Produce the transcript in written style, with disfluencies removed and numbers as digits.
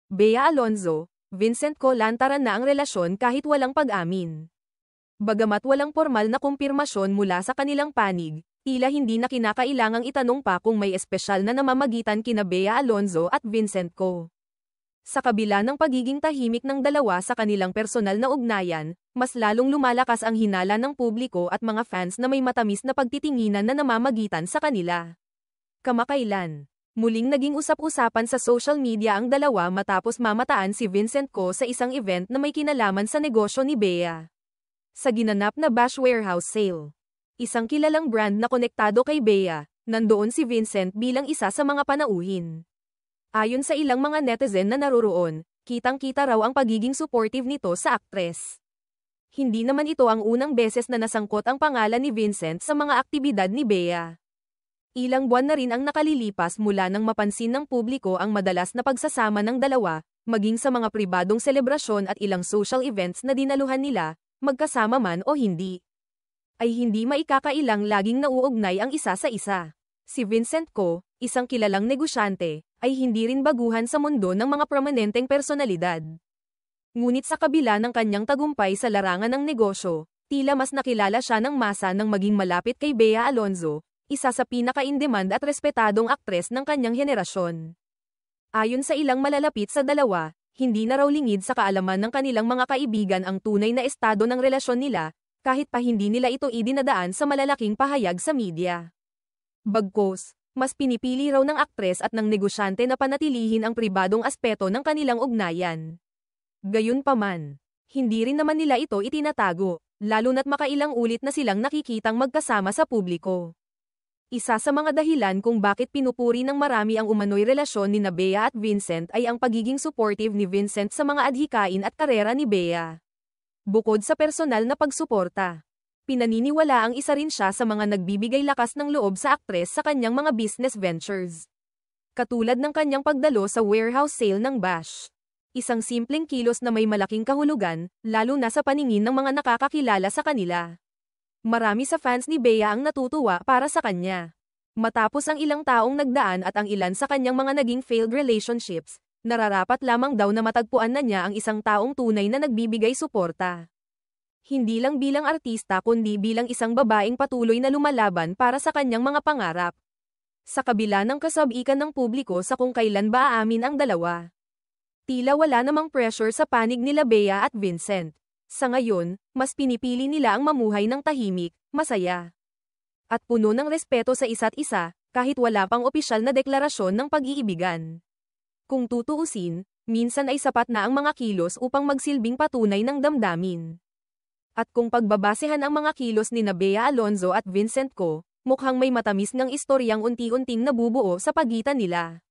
Bea Alonzo, Vincent Co lantaran na ang relasyon kahit walang pag-amin. Bagamat walang formal na kumpirmasyon mula sa kanilang panig, tila hindi na kinakailangang itanong pa kung may espesyal na namamagitan kina Bea Alonzo at Vincent Co. Sa kabila ng pagiging tahimik ng dalawa sa kanilang personal na ugnayan, mas lalong lumalakas ang hinala ng publiko at mga fans na may matamis na pagtitinginan na namamagitan sa kanila. Kamakailan, muling naging usap-usapan sa social media ang dalawa matapos mamataan si Vincent Co sa isang event na may kinalaman sa negosyo ni Bea. Sa ginanap na Bash Warehouse Sale, isang kilalang brand na konektado kay Bea, nandoon si Vincent bilang isa sa mga panauhin. Ayon sa ilang mga netizen na naroroon, kitang-kita raw ang pagiging supportive nito sa aktres. Hindi naman ito ang unang beses na nasangkot ang pangalan ni Vincent sa mga aktibidad ni Bea. Ilang buwan na rin ang nakalilipas mula nang mapansin ng publiko ang madalas na pagsasama ng dalawa, maging sa mga pribadong selebrasyon at ilang social events na dinaluhan nila, magkasama man o hindi. Ay hindi maikakailang laging nauugnay ang isa sa isa. Si Vincent Co, isang kilalang negosyante, ay hindi rin baguhan sa mundo ng mga prominenteng personalidad. Ngunit sa kabila ng kanyang tagumpay sa larangan ng negosyo, tila mas nakilala siya ng masa nang maging malapit kay Bea Alonzo, isa sa pinaka-in-demand at respetadong aktres ng kanyang henerasyon. Ayon sa ilang malalapit sa dalawa, hindi na raw lingid sa kaalaman ng kanilang mga kaibigan ang tunay na estado ng relasyon nila, kahit pa hindi nila ito idinadaan sa malalaking pahayag sa media. Bagkus, mas pinipili raw ng aktres at ng negosyante na panatilihin ang pribadong aspeto ng kanilang ugnayan. Gayunpaman, hindi rin naman nila ito itinatago, lalo na't makailang ulit na silang nakikitang magkasama sa publiko. Isa sa mga dahilan kung bakit pinupuri ng marami ang umano'y relasyon ni Bea at Vincent ay ang pagiging supportive ni Vincent sa mga adhikain at karera ni Bea. Bukod sa personal na pagsuporta, pinaniniwala ang isa rin siya sa mga nagbibigay lakas ng loob sa aktres sa kanyang mga business ventures. Katulad ng kanyang pagdalo sa warehouse sale ng Bash. Isang simpleng kilos na may malaking kahulugan, lalo na sa paningin ng mga nakakakilala sa kanila. Marami sa fans ni Bea ang natutuwa para sa kanya. Matapos ang ilang taong nagdaan at ang ilan sa kanyang mga naging failed relationships, nararapat lamang daw na matagpuan na niya ang isang taong tunay na nagbibigay suporta. Hindi lang bilang artista kundi bilang isang babaeng patuloy na lumalaban para sa kanyang mga pangarap. Sa kabila ng kasabikan ng publiko sa kung kailan ba aamin ang dalawa, tila wala namang pressure sa panig nila Bea at Vincent. Sa ngayon, mas pinipili nila ang mamuhay ng tahimik, masaya, at puno ng respeto sa isa't isa, kahit wala pang opisyal na deklarasyon ng pag-iibigan. Kung tutuusin, minsan ay sapat na ang mga kilos upang magsilbing patunay ng damdamin. At kung pagbabasehan ang mga kilos ni Bea Alonzo at Vincent Co, mukhang may matamis ngang istoryang unti-unting nabubuo sa pagitan nila.